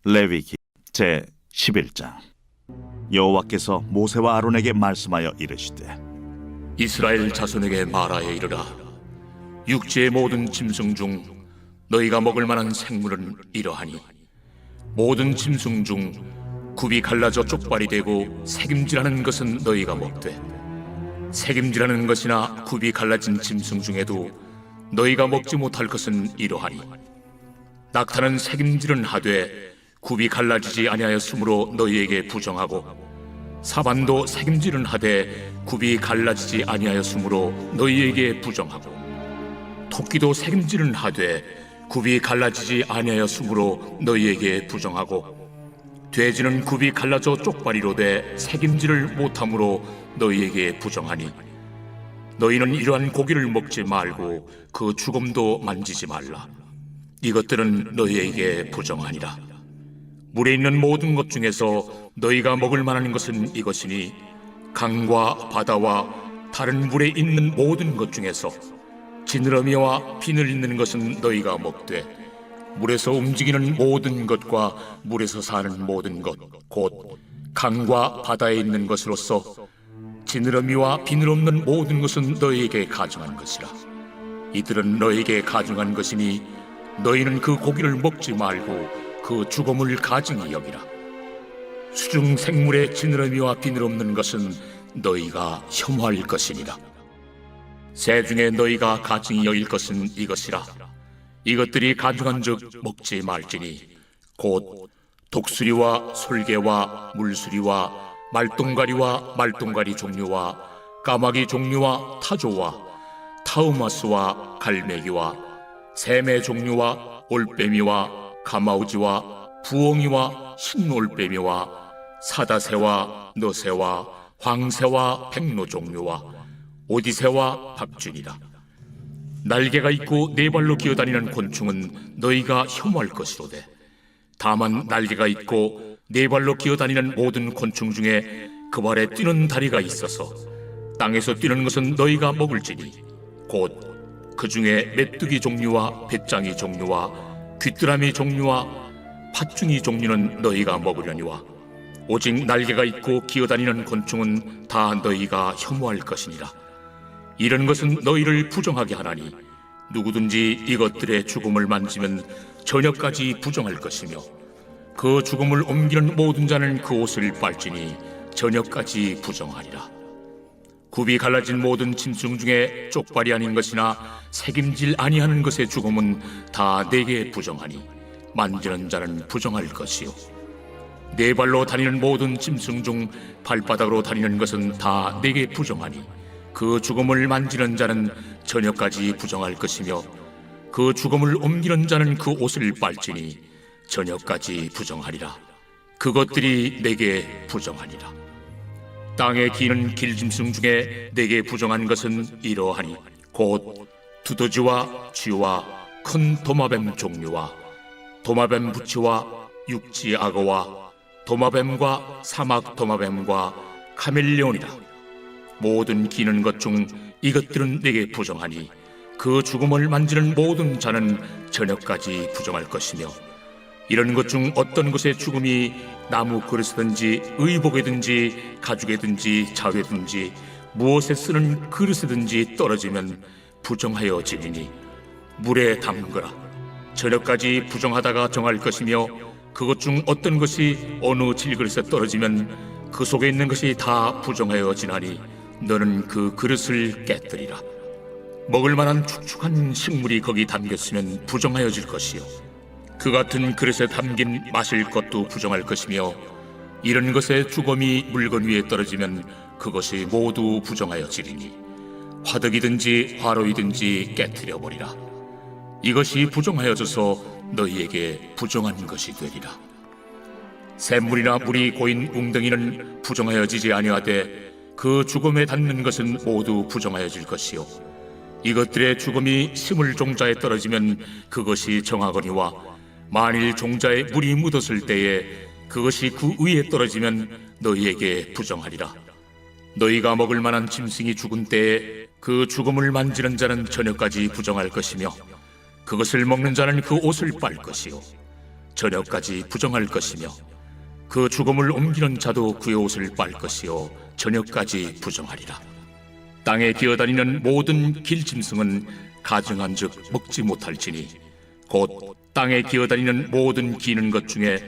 레위기 제 11장. 여호와께서 모세와 아론에게 말씀하여 이르시되 이스라엘 자손에게 말하여 이르라. 육지의 모든 짐승 중 너희가 먹을 만한 생물은 이러하니 모든 짐승 중 굽이 갈라져 쪽발이 되고 새김질하는 것은 너희가 먹되, 새김질하는 것이나 굽이 갈라진 짐승 중에도 너희가 먹지 못할 것은 이러하니 낙타는 새김질은 하되 굽이 갈라지지 아니하였으므로 너희에게 부정하고, 사반도 새김질은 하되 굽이 갈라지지 아니하였으므로 너희에게 부정하고, 토끼도 새김질은 하되 굽이 갈라지지 아니하였으므로 너희에게 부정하고, 돼지는 굽이 갈라져 쪽발이로 돼 새김질을 못함으로 너희에게 부정하니 너희는 이러한 고기를 먹지 말고 그 죽음도 만지지 말라. 이것들은 너희에게 부정하니라. 물에 있는 모든 것 중에서 너희가 먹을 만한 것은 이것이니 강과 바다와 다른 물에 있는 모든 것 중에서 지느러미와 비늘 있는 것은 너희가 먹되, 물에서 움직이는 모든 것과 물에서 사는 모든 것, 곧 강과 바다에 있는 것으로서 지느러미와 비늘 없는 모든 것은 너희에게 가증한 것이라. 이들은 너희에게 가증한 것이니 너희는 그 고기를 먹지 말고 그 죽음을 가증히 여기라. 수중 생물의 지느러미와 비늘 없는 것은 너희가 혐오할 것이니라. 새 중에 너희가 가증히 여길 것은 이것이라. 이것들이 가증한즉 먹지 말지니 곧 독수리와 솔개와 물수리와 말똥가리와 말똥가리 종류와 까마귀 종류와 타조와 타우마스와 갈매기와 샘의 종류와 올빼미와 가마우지와 부엉이와 흰올빼미와 사다새와 너새와 황새와 백로 종류와 오디새와 박쥐니라. 날개가 있고 네 발로 기어다니는 곤충은 너희가 혐오할 것이로되, 다만 날개가 있고 네 발로 기어다니는 모든 곤충 중에 그 발에 뛰는 다리가 있어서 땅에서 뛰는 것은 너희가 먹을지니 곧 그 중에 메뚜기 종류와 배짱이 종류와 귀뚜라미 종류와 팥중이 종류는 너희가 먹으려니와, 오직 날개가 있고 기어다니는 곤충은 다 너희가 혐오할 것이니라. 이런 것은 너희를 부정하게 하나니 누구든지 이것들의 죽음을 만지면 저녁까지 부정할 것이며, 그 죽음을 옮기는 모든 자는 그 옷을 빨지니 저녁까지 부정하리라. 굽이 갈라진 모든 짐승 중에 쪽발이 아닌 것이나 새김질 아니하는 것의 죽음은 다 내게 부정하니 만지는 자는 부정할 것이요, 네 발로 다니는 모든 짐승 중 발바닥으로 다니는 것은 다 내게 부정하니 그 죽음을 만지는 자는 저녁까지 부정할 것이며, 그 죽음을 옮기는 자는 그 옷을 빨지니 저녁까지 부정하리라. 그것들이 내게 부정하니라. 땅에 기는 길짐승 중에 내게 부정한 것은 이러하니 곧 두더지와 쥐와 큰 도마뱀 종류와 도마뱀 부치와 육지 악어와 도마뱀과 사막 도마뱀과 카멜레온이라. 모든 기는 것 중 이것들은 내게 부정하니 그 죽음을 만지는 모든 자는 저녁까지 부정할 것이며, 이런 것 중 어떤 것의 죽음이 나무 그릇이든지 의복이든지 가죽이든지 자회든지 무엇에 쓰는 그릇이든지 떨어지면 부정하여 지리니 물에 담그라. 저녁까지 부정하다가 정할 것이며, 그것 중 어떤 것이 어느 질그릇에 떨어지면 그 속에 있는 것이 다 부정하여 지나니 너는 그 그릇을 깨뜨리라. 먹을 만한 축축한 식물이 거기 담겼으면 부정하여질 것이요, 그 같은 그릇에 담긴 마실 것도 부정할 것이며, 이런 것의 죽음이 물건 위에 떨어지면 그것이 모두 부정하여지리니 화덕이든지 화로이든지 깨뜨려버리라. 이것이 부정하여져서 너희에게 부정한 것이 되리라. 샘물이나 물이 고인 웅덩이는 부정하여지지 아니하되 그 죽음에 닿는 것은 모두 부정하여질 것이요, 이것들의 죽음이 시물 종자에 떨어지면 그것이 정하거니와, 만일 종자에 물이 묻었을 때에 그것이 그 위에 떨어지면 너희에게 부정하리라. 너희가 먹을 만한 짐승이 죽은 때에 그 죽음을 만지는 자는 저녁까지 부정할 것이며, 그것을 먹는 자는 그 옷을 빨 것이요, 저녁까지 부정할 것이며 그 죽음을 옮기는 자도 그의 옷을 빨 것이요 저녁까지 부정하리라. 땅에 기어다니는 모든 길짐승은 가증한즉 먹지 못할지니 곧 땅에 기어다니는 모든 기는 것 중에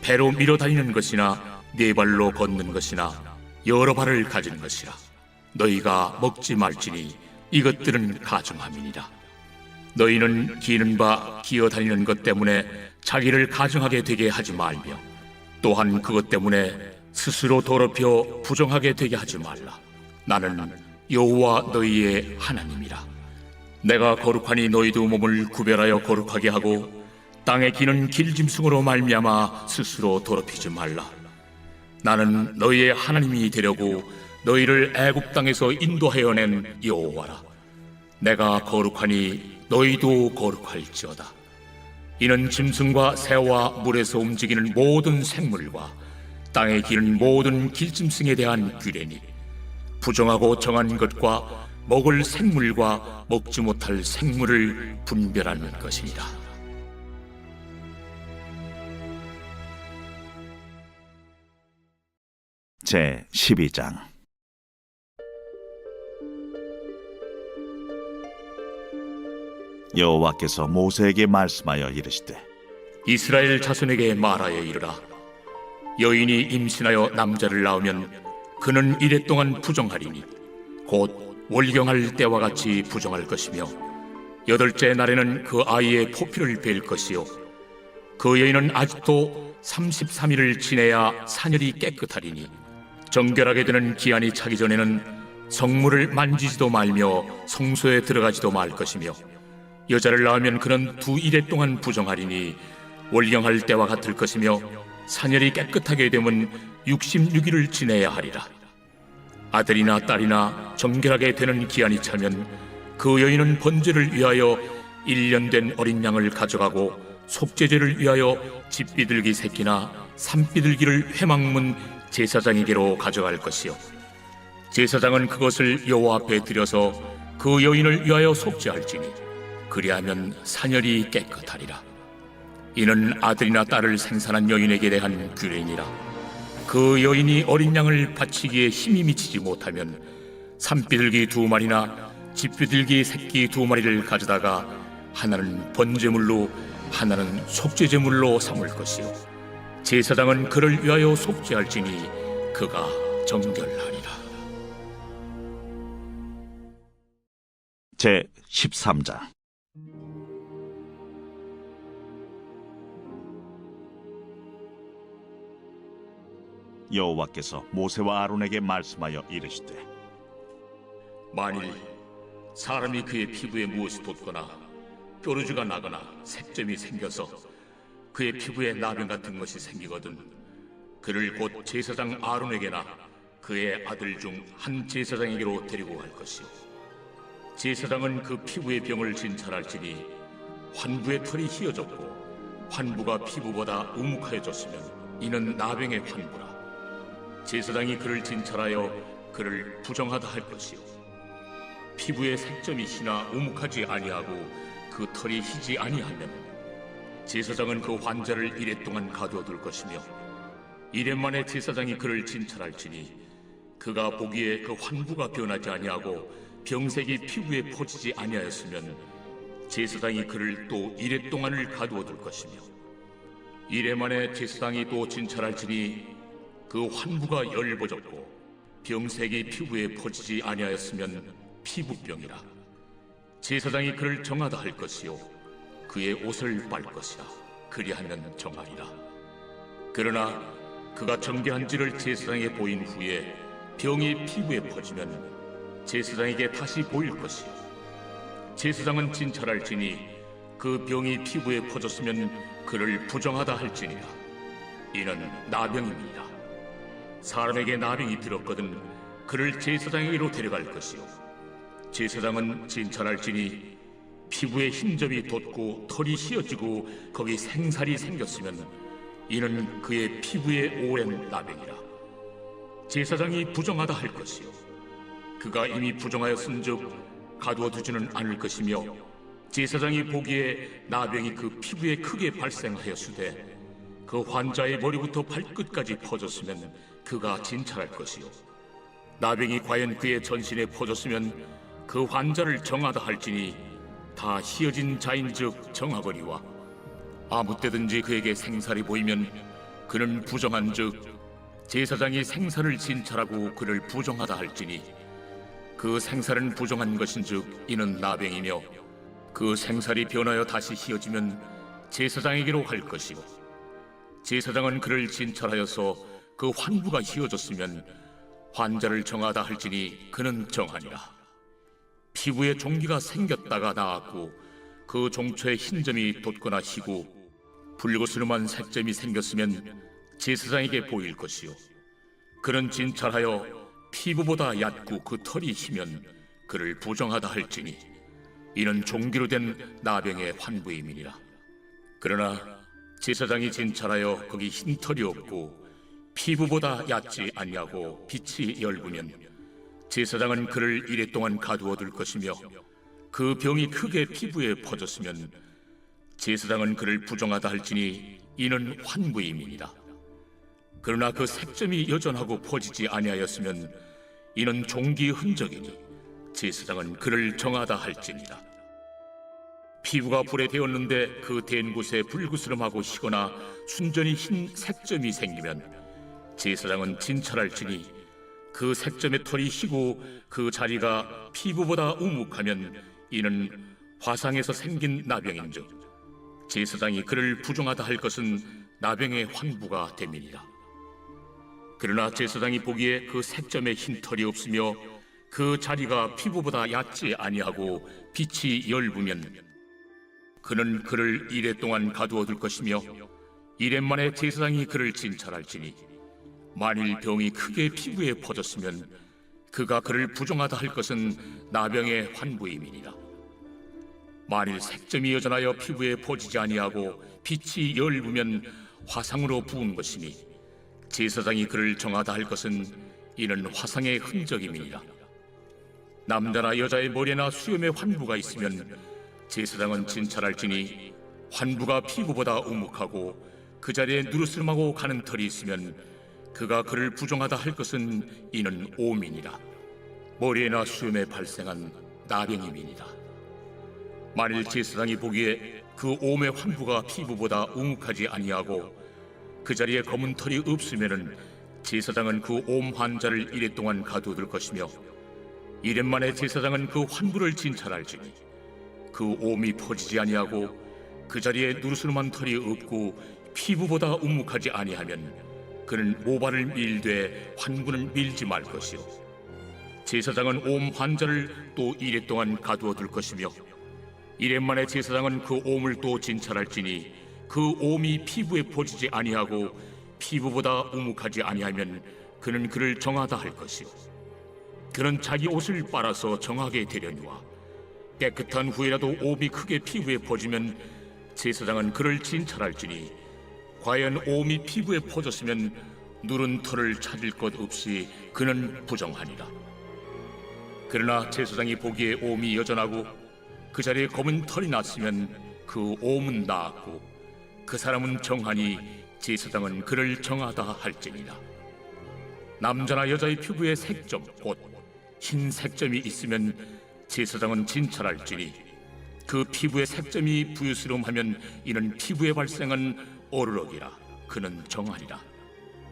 배로 밀어다니는 것이나 네 발로 걷는 것이나 여러 발을 가진 것이라. 너희가 먹지 말지니 이것들은 가증함이니라. 너희는 기는 바 기어다니는 것 때문에 자기를 가증하게 되게 하지 말며 또한 그것 때문에 스스로 더럽혀 부정하게 되게 하지 말라. 나는 여호와 너희의 하나님이라. 내가 거룩하니 너희도 몸을 구별하여 거룩하게 하고 땅에 기는 길짐승으로 말미암아 스스로 더럽히지 말라. 나는 너희의 하나님이 되려고 너희를 애굽 땅에서 인도하여 낸 여호와라. 내가 거룩하니 너희도 거룩할지어다. 이는 짐승과 새와 물에서 움직이는 모든 생물과 땅에 기는 모든 길짐승에 대한 규례니 부정하고 정한 것과 먹을 생물과 먹지 못할 생물을 분별하는 것이니라. 제 12장. 여호와께서 모세에게 말씀하여 이르시되 이스라엘 자손에게 말하여 이르라. 여인이 임신하여 남자를 낳으면 그는 이래 동안 부정하리니 곧 월경할 때와 같이 부정할 것이며 8째 날에는 그 아이의 포피를 벨 것이요 그 여인은 아직도 33일을 지내야 사녀리 깨끗하리니 정결하게 되는 기한이 차기 전에는 성물을 만지지도 말며 성소에 들어가지도 말 것이며 여자를 낳으면 그는 2일에 동안 부정하리니 월경할 때와 같을 것이며 사녀리 깨끗하게 되면 66일을 지내야 하리라. 아들이나 딸이나 정결하게 되는 기한이 차면 그 여인은 번제를 위하여 1년 된 어린 양을 가져가고 속죄제를 위하여 집비둘기 새끼나 산비둘기를 회막문 제사장에게로 가져갈 것이요 제사장은 그것을 여호와 앞에 드려서 그 여인을 위하여 속죄할지니 그리하면 사녀리 깨끗하리라. 이는 아들이나 딸을 생산한 여인에게 대한 규례니라. 그 여인이 어린 양을 바치기에 힘이 미치지 못하면 산비둘기 2마리나 집비둘기 새끼 2마리를 가져다가 하나는 번제물로 하나는 속죄제물로 삼을 것이요 제사장은 그를 위하여 속죄할지니 그가 정결하리라. 제 13장. 여호와께서 모세와 아론에게 말씀하여 이르시되 만일 사람이 그의 피부에 무엇이 돋거나 뾰루지가 나거나 색점이 생겨서 그의 피부에 나병 같은 것이 생기거든 그를 곧 제사장 아론에게나 그의 아들 중 한 제사장에게로 데리고 갈 것이요 제사장은 그 피부의 병을 진찰할지니 환부의 털이 휘어졌고 환부가 피부보다 우묵하여졌으면 이는 나병의 환부라. 제사장이 그를 진찰하여 그를 부정하다 할 것이요 피부에 색점이 희나 우묵하지 아니하고 그 털이 희지 아니하면 제사장은 그 환자를 이래 동안 가두어 둘 것이며 이래 만에 제사장이 그를 진찰할지니 그가 보기에 그 환부가 변하지 아니하고 병색이 피부에 퍼지지 아니하였으면 제사장이 그를 또 이래 동안을 가두어 둘 것이며 이래 만에 제사장이 또 진찰할지니 그 환부가 열버졌고 병색이 피부에 퍼지지 아니하였으면 피부병이라. 제사장이 그를 정하다 할 것이요 그의 옷을 빨 것이라. 그리하면 정하리라. 그러나 그가 정결한지를 제사장에게 보인 후에 병이 피부에 퍼지면 제사장에게 다시 보일 것이요 제사장은 진찰할지니 그 병이 피부에 퍼졌으면 그를 부정하다 할지니라. 이는 나병입니다. 사람에게 나병이 들었거든 그를 제사장에게로 데려갈 것이요 제사장은 진찰할지니 피부에 흰점이 돋고 털이 휘어지고 거기 생살이 생겼으면 이는 그의 피부에 오랜 나병이라. 제사장이 부정하다 할 것이요 그가 이미 부정하였은즉 가두어 두지는 않을 것이며 제사장이 보기에 나병이 그 피부에 크게 발생하였으되 그 환자의 머리부터 발끝까지 퍼졌으면 그가 진찰할 것이요 나병이 과연 그의 전신에 퍼졌으면 그 환자를 정하다 할지니 다 희어진 자인즉 정하거니와 아무 때든지 그에게 생살이 보이면 그는 부정한즉 제사장이 생살을 진찰하고 그를 부정하다 할지니 그 생살은 부정한 것인즉 이는 나병이며 그 생살이 변하여 다시 희어지면 제사장에게로 갈 것이고 제사장은 그를 진찰하여서 그 환부가 희어졌으면 환자를 정하다 할지니 그는 정하니라. 피부에 종기가 생겼다가 나았고 그 종초에 흰 점이 돋거나 희고 붉으스름한 색점이 생겼으면 제사장에게 보일 것이요 그는 진찰하여 피부보다 얕고 그 털이 희면 그를 부정하다 할지니 이는 종기로 된 나병의 환부임이니라. 그러나 제사장이 진찰하여 거기 흰 털이 없고 피부보다 얕지 아니하고 빛이 엷으면 제사장은 그를 이레 동안 가두어 둘 것이며 그 병이 크게 피부에 퍼졌으면 제사장은 그를 부정하다 할지니 이는 환부임이니라. 그러나 그 색점이 여전하고 퍼지지 아니하였으면 이는 종기의 흔적이니 제사장은 그를 정하다 할지니라. 피부가 불에 데었는데 그 댄 곳에 불그스름하고 희거나 순전히 흰 색점이 생기면 제사장은 진찰할지니 그 색점의 털이 희고 그 자리가 피부보다 우묵하면 이는 화상에서 생긴 나병인즉 제사장이 그를 부정하다 할 것은 나병의 환부가 됨이니라. 그러나 제사장이 보기에 그 색점에 흰 털이 없으며 그 자리가 피부보다 얕지 아니하고 빛이 엷으면 그는 그를 이레 동안 가두어 둘 것이며 이레 만에 제사장이 그를 진찰할지니 만일 병이 크게 피부에 퍼졌으면 그가 그를 부정하다 할 것은 나병의 환부임이니라. 만일 색점이 여전하여 피부에 퍼지지 아니하고 빛이 엷으면 화상으로 부은 것이니 제사장이 그를 정하다 할 것은 이는 화상의 흔적임이니라. 남자나 여자의 머리나 수염에 환부가 있으면 제사장은 진찰할지니 환부가 피부보다 우묵하고 그 자리에 누르스름하고 가는 털이 있으면 그가 그를 부정하다 할 것은 이는 오민이라. 머리에나 수염에 발생한 나병임이니라. 만일 제사장이 보기에 그 옴의 환부가 피부보다 우묵하지 아니하고 그 자리에 검은 털이 없으면은 제사장은 그 옴 환자를 이레 동안 가두어둘 것이며 이레 만에 제사장은 그 환부를 진찰할지니 그 옴이 퍼지지 아니하고 그 자리에 누르스름한 털이 없고 피부보다 우묵하지 아니하면 그는 모발을 밀되 환부는 밀지 말 것이요 제사장은 옴 환자를 또 이레 동안 가두어둘 것이며 이레 만에 제사장은 그 옴을 또 진찰할지니 그 옴이 피부에 퍼지지 아니하고 피부보다 우묵하지 아니하면 그는 그를 정하다 할 것이요 그는 자기 옷을 빨아서 정하게 되려니와 깨끗한 후에라도 옴이 크게 피부에 퍼지면 제사장은 그를 진찰할지니 과연 옴이 피부에 퍼졌으면 누른 털을 찾을 것 없이 그는 부정하니라. 그러나 제사장이 보기에 옴이 여전하고 그 자리에 검은 털이 났으면 그 옴은 나았고 그 사람은 정하니 제사장은 그를 정하다 할지니라. 남자나 여자의 피부에 색점 곧 흰 색점이 있으면 제사장은 진찰할지니 그 피부의 색점이 부유스러움하면 이는 피부에 발생한 어르럭이라. 그는 정하니라.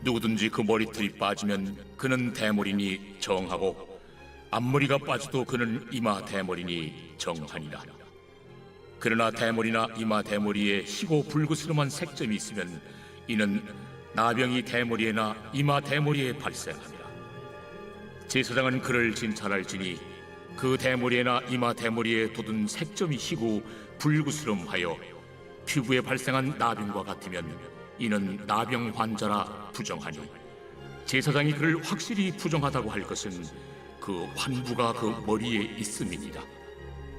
누구든지 그 머리털이 빠지면 그는 대머리니 정하고 앞머리가 빠져도 그는 이마 대머리니 정하니라. 그러나 대머리나 이마 대머리에 희고 불그스름한 색점이 있으면 이는 나병이 대머리에나 이마 대머리에 발생하니라. 제사장은 그를 진찰할지니 그 대머리에나 이마 대머리에 돋은 색점이 희고 불그스름하여 피부에 발생한 나병과 같으면 이는 나병 환자라 부정하니 제사장이 그를 확실히 부정하다고 할 것은 그 환부가 그 머리에 있음이니라.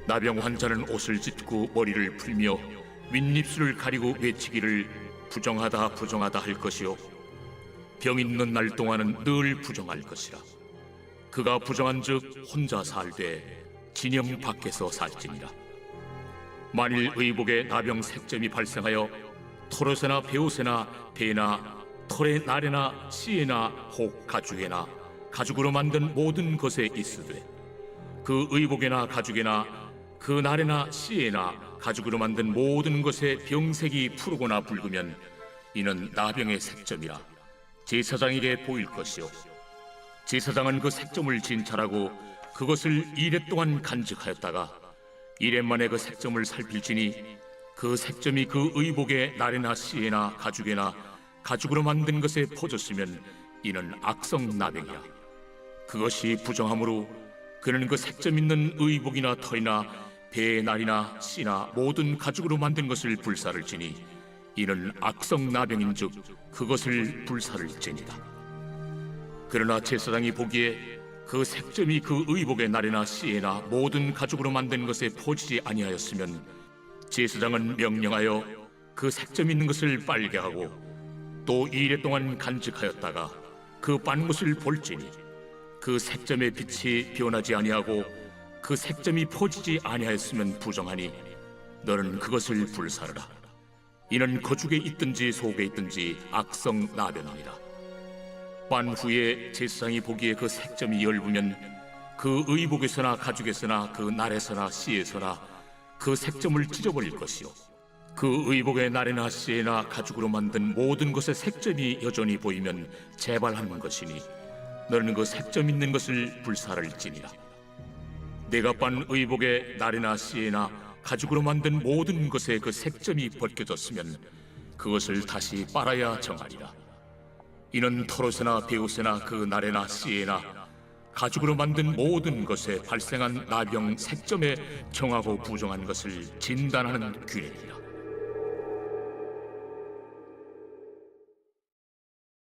나병 환자는 옷을 찢고 머리를 풀며 윗입술을 가리고 외치기를 부정하다 부정하다 할 것이요 병 있는 날 동안은 늘 부정할 것이라. 그가 부정한즉 혼자 살되 진영 밖에서 살지니라. 만일 의복에 나병 색점이 발생하여 토롯에나 베옷에나 배나 털의 날에나 씨에나 혹 가죽에나 가죽으로 만든 모든 것에 있으되 그 의복에나 가죽에나 그 날에나 씨에나 가죽으로 만든 모든 것에 병색이 푸르거나 붉으면 이는 나병의 색점이라 제사장에게 보일 것이요 제사장은 그 색점을 진찰하고 그것을 이레 동안 간직하였다가 이레 만에 그 색점을 살필지니 그 색점이 그 의복의 날에나 씨에나 가죽에나 가죽으로 만든 것에 퍼졌으면 이는 악성 나병이라. 그것이 부정하므로 그는 그 색점 있는 의복이나 털이나 배의 날이나 씨나 모든 가죽으로 만든 것을 불사를지니 이는 악성 나병인즉 그것을 불사를지니라. 그러나 제사장이 보기에 그 색점이 그 의복의 날에나 씨에나 모든 가죽으로 만든 것에 퍼지지 아니하였으면 제사장은 명령하여 그 색점 있는 것을 빨게 하고 또 2일 동안 간직하였다가 그 빤 것을 볼지니 그 색점의 빛이 변하지 아니하고 그 색점이 퍼지지 아니하였으면 부정하니 너는 그것을 불사르라. 이는 거죽에 있든지 속에 있든지 악성 나병이니라. 빤 후에 제사장이 보기에 그 색점이 엷으면 그 의복에서나 가죽에서나 그 날에서나 씨에서나 그 색점을 찢어버릴 것이요 그 의복의 날에나 씨에나 가죽으로 만든 모든 것의 색점이 여전히 보이면 재발하는 것이니 너는 그 색점 있는 것을 불사를지니라. 내가 빤 의복의 날에나 씨에나 가죽으로 만든 모든 것에 그 색점이 벗겨졌으면 그것을 다시 빨아야 정하리라. 이는 털옷에나 베옷에나 그 날에나 씨에나 가죽으로 만든 모든 것에 발생한 나병 색점에 정하고 부정한 것을 진단하는 규례니라.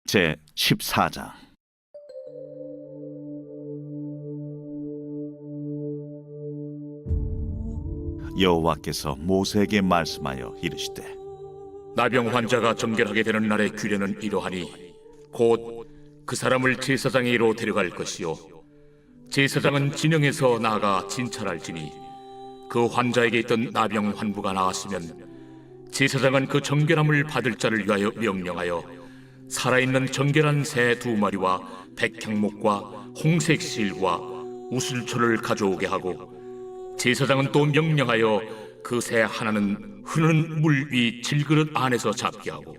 제 14장. 여호와께서 모세에게 말씀하여 이르시되 나병 환자가 정결하게 되는 날의 규례는 이러하니 곧 그 사람을 제사장에게로 데려갈 것이요 제사장은 진영에서 나아가 진찰할지니 그 환자에게 있던 나병 환부가 나았으면 제사장은 그 정결함을 받을 자를 위하여 명령하여 살아있는 정결한 새 2마리와 백향목과 홍색 실과 우슬초를 가져오게 하고 제사장은 또 명령하여 그 새 하나는 흐르는 물 위 질그릇 안에서 잡게 하고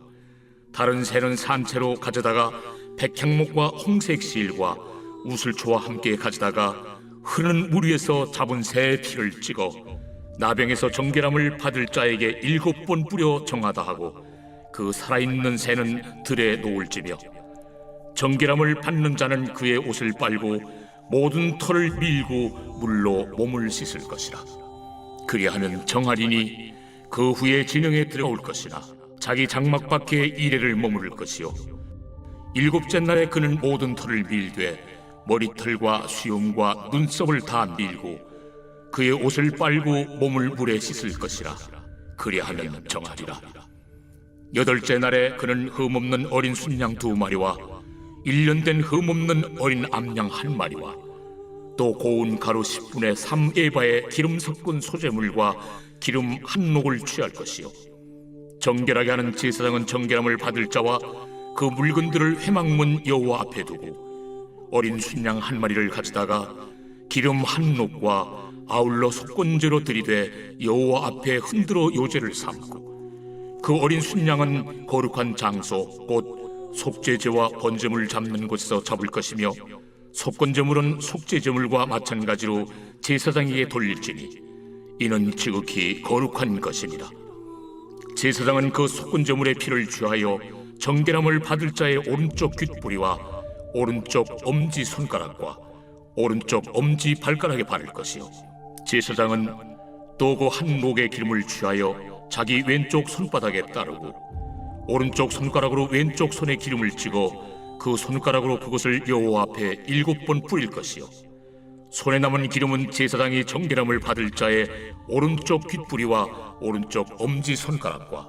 다른 새는 산채로 가져다가 백향목과 홍색 실과 우슬초와 함께 가져다가 흐르는 물 위에서 잡은 새의 피를 찍어 나병에서 정결함을 받을 자에게 7번 뿌려 정하다 하고 그 살아있는 새는 들에 놓을지며 정결함을 받는 자는 그의 옷을 빨고 모든 털을 밀고 물로 몸을 씻을 것이라. 그리하면 정하리니 그 후에 진영에 들어올 것이나 자기 장막 밖에 이레를 머무를 것이요 7째 날에 그는 모든 털을 밀되 머리털과 수염과 눈썹을 다 밀고 그의 옷을 빨고 몸을 물에 씻을 것이라. 그리하면 정하리라. 8째 날에 그는 흠없는 어린 순양 2마리와 1년 된 흠없는 어린 암양 1마리와 또 고운 가루 10분의 3에바의 기름 섞은 소재물과 기름 1녹을 취할 것이요 정결하게 하는 제사장은 정결함을 받을 자와 그 물건들을 회막문 여호와 앞에 두고 어린 순양 1마리를 가져다가 기름 1녹과 아울러 속건제로 들이되 여호와 앞에 흔들어 요제를 삼고 그 어린 순양은 거룩한 장소 곧 속죄제와 번제물 잡는 곳에서 잡을 것이며 속건제물은 속죄제물과 마찬가지로 제사장에게 돌릴지니 이는 지극히 거룩한 것이니라. 제사장은 그 속건제물의 피를 취하여 정결함을 받을 자의 오른쪽 귓뿌리와 오른쪽 엄지 손가락과 오른쪽 엄지 발가락에 바를 것이요 제사장은 또 그 한 녹의 기름을 취하여 자기 왼쪽 손바닥에 따르고 오른쪽 손가락으로 왼쪽 손에 기름을 찍어 그 손가락으로 그것을 여호와 앞에 7번 뿌릴 것이요 손에 남은 기름은 제사장이 정결함을 받을 자의 오른쪽 귓뿌리와 오른쪽 엄지 손가락과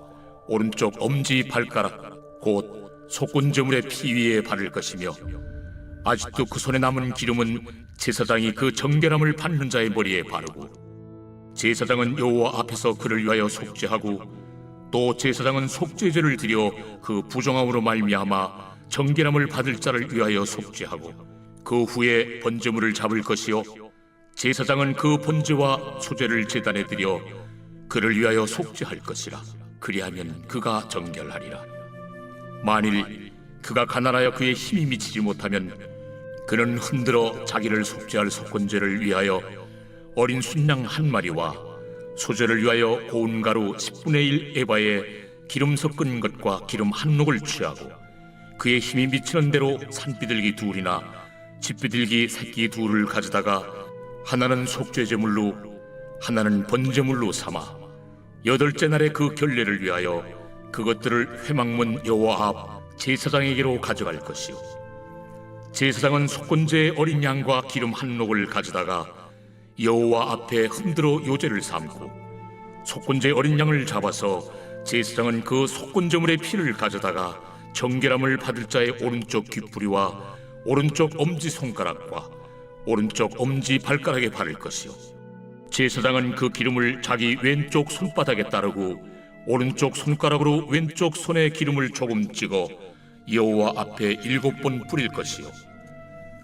오른쪽 엄지 발가락 곧 속건제물의 피 위에 바를 것이며 아직도 그 손에 남은 기름은 제사장이 그 정결함을 받는 자의 머리에 바르고 제사장은 여호와 앞에서 그를 위하여 속죄하고 또 제사장은 속죄제를 드려 그 부정함으로 말미암아 정결함을 받을 자를 위하여 속죄하고 그 후에 번제물을 잡을 것이요 제사장은 그 번제와 소제를 제단에 드려 그를 위하여 속죄할 것이라. 그리하면 그가 정결하리라. 만일 그가 가난하여 그의 힘이 미치지 못하면 그는 흔들어 자기를 속죄할 속건제를 위하여 어린 순양 한 마리와 소제를 위하여 고운 가루 10분의 1 에바에 기름 섞은 것과 기름 한 녹을 취하고 그의 힘이 미치는 대로 산비둘기 둘이나 집비둘기 새끼 둘을 가져다가 하나는 속죄제물로 하나는 번제물로 삼아 여덟째 날에 그 결례를 위하여 그것들을 회막문 여호와 앞 제사장에게로 가져갈 것이요 제사장은 속건제의 어린 양과 기름 한 녹을 가져다가 여호와 앞에 흔들어 요제를 삼고 속건제의 어린 양을 잡아서 제사장은 그 속건제물의 피를 가져다가 정결함을 받을 자의 오른쪽 귓부리와 오른쪽 엄지손가락과 오른쪽 엄지발가락에 바를 것이요 제사장은 그 기름을 자기 왼쪽 손바닥에 따르고 오른쪽 손가락으로 왼쪽 손에 기름을 조금 찍어 여호와 앞에 7번 뿌릴 것이요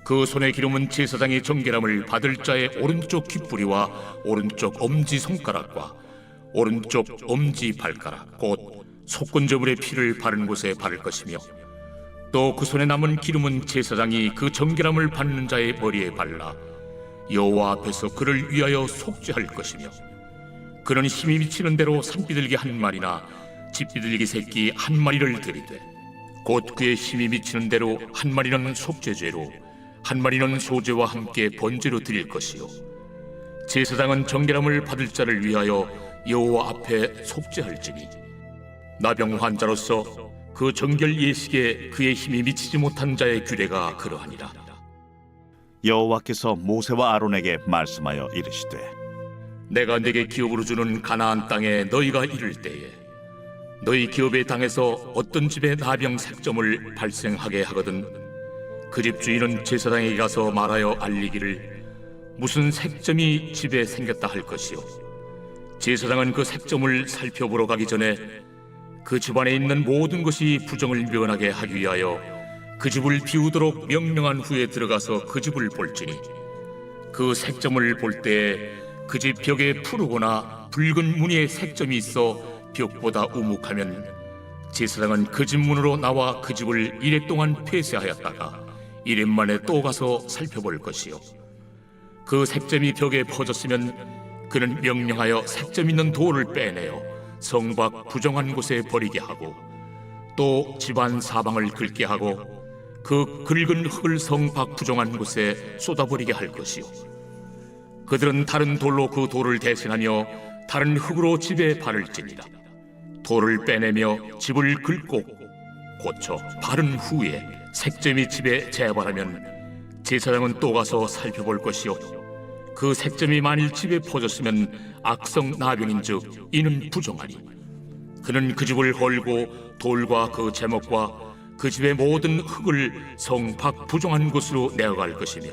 그 손의 기름은 제사장이 정결함을 받을 자의 오른쪽 귓부리와 오른쪽 엄지손가락과 오른쪽 엄지발가락 곧 속건제물의 피를 바른 곳에 바를 것이며 또 그 손에 남은 기름은 제사장이 그 정결함을 받는 자의 머리에 발라 여호와 앞에서 그를 위하여 속죄할 것이며 그는 힘이 미치는 대로 산비둘기 한 마리나 집비둘기 새끼 한 마리를 드리되 곧 그의 힘이 미치는 대로 한 마리는 속죄죄로 한 마리는 소제와 함께 번제로 드릴 것이요 제사장은 정결함을 받을 자를 위하여 여호와 앞에 속죄할지니 나병 환자로서 그 정결 예식에 그의 힘이 미치지 못한 자의 규례가 그러하니라. 여호와께서 모세와 아론에게 말씀하여 이르시되 내가 내게 기업으로 주는 가나안 땅에 너희가 이를 때에 너희 기업의 땅에서 어떤 집에 나병 색점을 발생하게 하거든 그 집 주인은 제사장에게 가서 말하여 알리기를 무슨 색점이 집에 생겼다 할 것이요 제사장은 그 색점을 살펴보러 가기 전에 그 집안에 있는 모든 것이 부정을 면하게 하기 위하여 그 집을 비우도록 명령한 후에 들어가서 그 집을 볼지니 그 색점을 볼 때에 그 집 벽에 푸르거나 붉은 무늬의 색점이 있어 벽보다 우묵하면 제사장은 그 집 문으로 나와 그 집을 이래 동안 폐쇄하였다가 이래 만에 또 가서 살펴볼 것이요 그 색점이 벽에 퍼졌으면 그는 명령하여 색점 있는 돌을 빼내어 성 밖 부정한 곳에 버리게 하고 또 집안 사방을 긁게 하고 그 긁은 흙을 성 밖 부정한 곳에 쏟아버리게 할 것이요 그들은 다른 돌로 그 돌을 대신하며 다른 흙으로 집에 바를지니라. 돌을 빼내며 집을 긁고 고쳐 바른 후에 색점이 집에 재발하면 제사장은 또 가서 살펴볼 것이요 그 색점이 만일 집에 퍼졌으면 악성 나병인즉 이는 부정하니 그는 그 집을 헐고 돌과 그 제목과 그 집의 모든 흙을 성 밖 부정한 곳으로 내어갈 것이며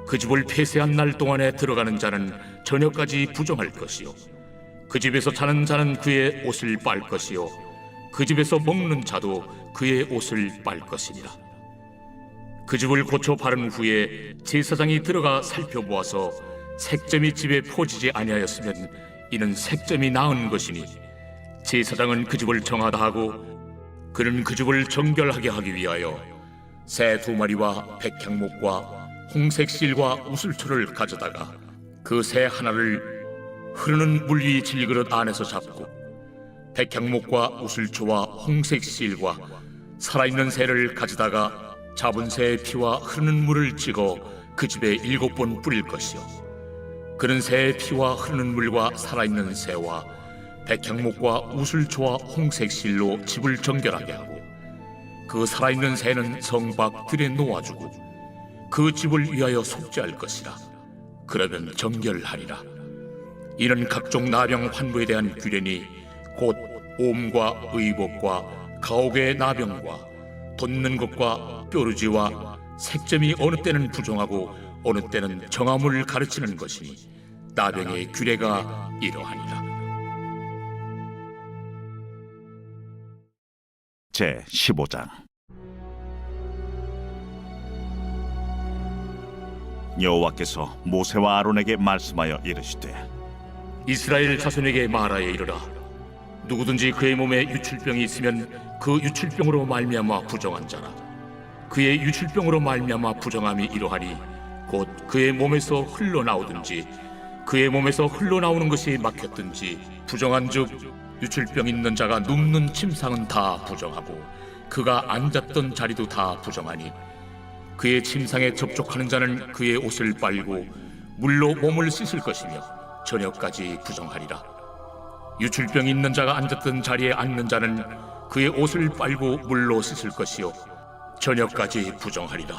그 집을 폐쇄한 날 동안에 들어가는 자는 저녁까지 부정할 것이요 그 집에서 자는 자는 그의 옷을 빨 것이요 그 집에서 먹는 자도 그의 옷을 빨 것이니라. 그 집을 고쳐 바른 후에 제사장이 들어가 살펴보아서 색점이 집에 퍼지지 아니하였으면 이는 색점이 나은 것이니 제사장은 그 집을 정하다 하고 그는 그 집을 정결하게 하기 위하여 새 2마리와 백향목과 홍색 실과 우슬초를 가져다가 그 새 하나를 흐르는 물 위 질그릇 안에서 잡고 백향목과 우슬초와 홍색 실과 살아있는 새를 가져다가 잡은 새의 피와 흐르는 물을 찍어 그 집에 7번 뿌릴 것이요 그는 새의 피와 흐르는 물과 살아있는 새와 백향목과 우슬초와 홍색 실로 집을 정결하게 하고 그 살아있는 새는 성 밖 들에 놓아주고 그 집을 위하여 속죄할 것이라. 그러면 정결하리라. 이는 각종 나병 환부에 대한 규례니 곧 옴과 의복과 가옥의 나병과 돋는 것과 뾰루지와 색점이 어느 때는 부정하고 어느 때는 정함을 가르치는 것이니 나병의 규례가 이러하니라. 제 15장. 여호와께서 모세와 아론에게 말씀하여 이르시되 이스라엘 자손에게 말하여 이르라. 누구든지 그의 몸에 유출병이 있으면 그 유출병으로 말미암아 부정한 자라. 그의 유출병으로 말미암아 부정함이 이러하니 곧 그의 몸에서 흘러나오든지 그의 몸에서 흘러나오는 것이 막혔든지 부정한즉 유출병 있는 자가 눕는 침상은 다 부정하고 그가 앉았던 자리도 다 부정하니 그의 침상에 접촉하는 자는 그의 옷을 빨고 물로 몸을 씻을 것이며 저녁까지 부정하리라. 유출병이 있는 자가 앉았던 자리에 앉는 자는 그의 옷을 빨고 물로 씻을 것이요 저녁까지 부정하리라.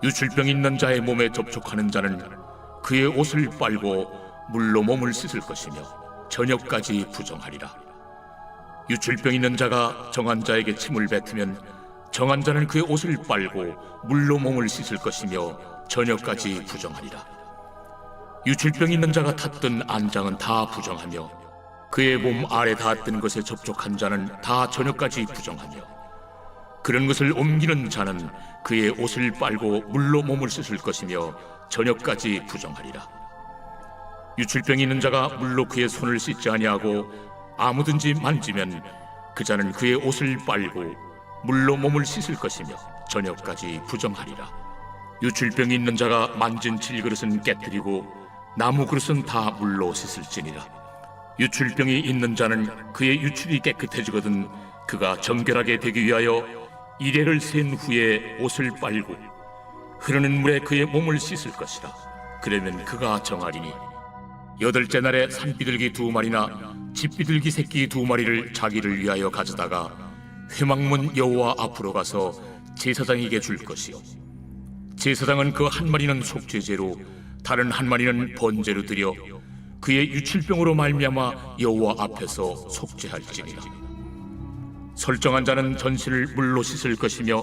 유출병 있는 자의 몸에 접촉하는 자는 그의 옷을 빨고 물로 몸을 씻을 것이며 저녁까지 부정하리라. 유출병 있는 자가 정한 자에게 침을 뱉으면 정한 자는 그의 옷을 빨고 물로 몸을 씻을 것이며 저녁까지 부정하리라. 유출병 있는 자가 탔던 안장은 다 부정하며 그의 몸 아래 닿았던 것에 접촉한 자는 다 저녁까지 부정하며 그런 것을 옮기는 자는 그의 옷을 빨고 물로 몸을 씻을 것이며 저녁까지 부정하리라. 유출병이 있는 자가 물로 그의 손을 씻지 아니하고 아무든지 만지면 그 자는 그의 옷을 빨고 물로 몸을 씻을 것이며 저녁까지 부정하리라. 유출병이 있는 자가 만진 질그릇은 깨뜨리고 나무 그릇은 다 물로 씻을지니라. 유출병이 있는 자는 그의 유출이 깨끗해지거든 그가 정결하게 되기 위하여 이레를 센 후에 옷을 빨고 흐르는 물에 그의 몸을 씻을 것이라. 그러면 그가 정하리니 8째 날에 산비둘기 2마리나 집비둘기 새끼 2마리를 자기를 위하여 가져다가 회막문 여호와 앞으로 가서 제사장에게 줄 것이요 제사장은 그 한 마리는 속죄제로 다른 한 마리는 번제로 드려 그의 유출병으로 말미암아 여호와 앞에서 속죄할지니라. 설정한 자는 전신을 물로 씻을 것이며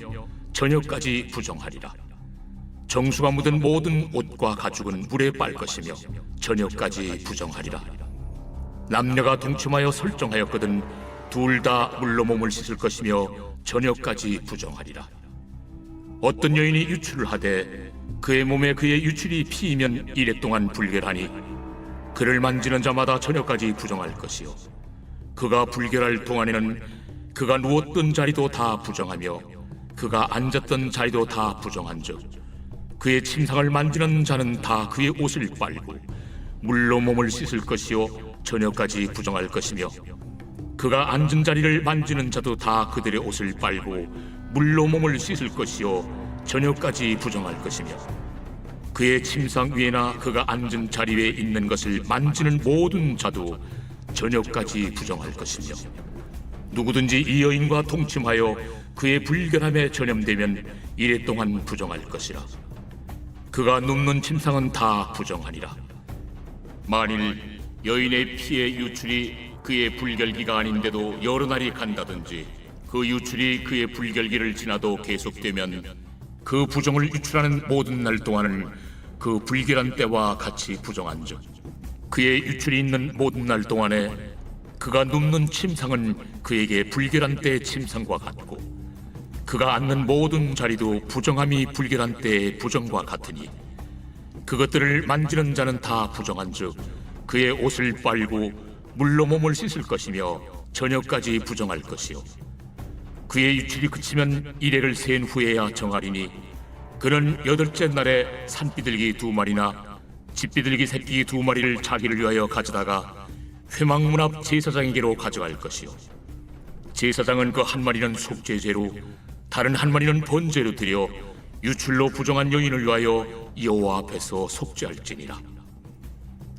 저녁까지 부정하리라. 정수가 묻은 모든 옷과 가죽은 물에 빨 것이며 저녁까지 부정하리라. 남녀가 동침하여 설정하였거든 둘 다 물로 몸을 씻을 것이며 저녁까지 부정하리라. 어떤 여인이 유출을 하되 그의 몸에 그의 유출이 피이면 이래 동안 불결하니 그를 만지는 자마다 저녁까지 부정할 것이요 그가 불결할 동안에는 그가 누웠던 자리도 다 부정하며 그가 앉았던 자리도 다 부정한즉 그의 침상을 만지는 자는 다 그의 옷을 빨고 물로 몸을 씻을 것이요 저녁까지 부정할 것이며 그가 앉은 자리를 만지는 자도 다 그들의 옷을 빨고 물로 몸을 씻을 것이요 저녁까지 부정할 것이며 그의 침상 위에나 그가 앉은 자리 위에 있는 것을 만지는 모든 자도 저녁까지 부정할 것이며 누구든지 이 여인과 동침하여 그의 불결함에 전염되면 이래 동안 부정할 것이라. 그가 눕는 침상은 다 부정하니라. 만일 여인의 피의 유출이 그의 불결기가 아닌데도 여러 날이 간다든지 그 유출이 그의 불결기를 지나도 계속되면 그 부정을 유출하는 모든 날 동안은 그 불결한 때와 같이 부정한즉 그의 유출이 있는 모든 날 동안에 그가 눕는 침상은 그에게 불결한 때의 침상과 같고 그가 앉는 모든 자리도 부정함이 불결한 때의 부정과 같으니 그것들을 만지는 자는 다 부정한즉 그의 옷을 빨고 물로 몸을 씻을 것이며 저녁까지 부정할 것이요 그의 유출이 그치면 이레를 센 후에야 정하리니 그는 8째 날에 산비둘기 2마리나 집비둘기 새끼 2마리를 자기를 위하여 가져다가 회막문 앞 제사장에게로 가져갈 것이요 제사장은 그 한 마리는 속죄제로 다른 한 마리는 번제로 드려 유출로 부정한 여인을 위하여 여호와 앞에서 속죄할지니라.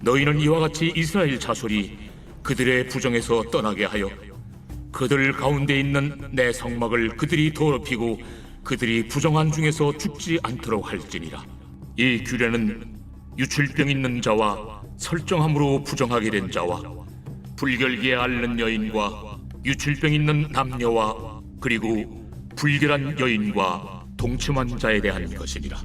너희는 이와 같이 이스라엘 자손이 그들의 부정에서 떠나게 하여 그들 가운데 있는 내 성막을 그들이 더럽히고 그들이 부정한 중에서 죽지 않도록 할지니라. 이 규례는 유출병 있는 자와 설정함으로 부정하게 된 자와 불결기에 앓는 여인과 유출병 있는 남녀와 그리고 불결한 여인과 동침한 자에 대한 것이니라.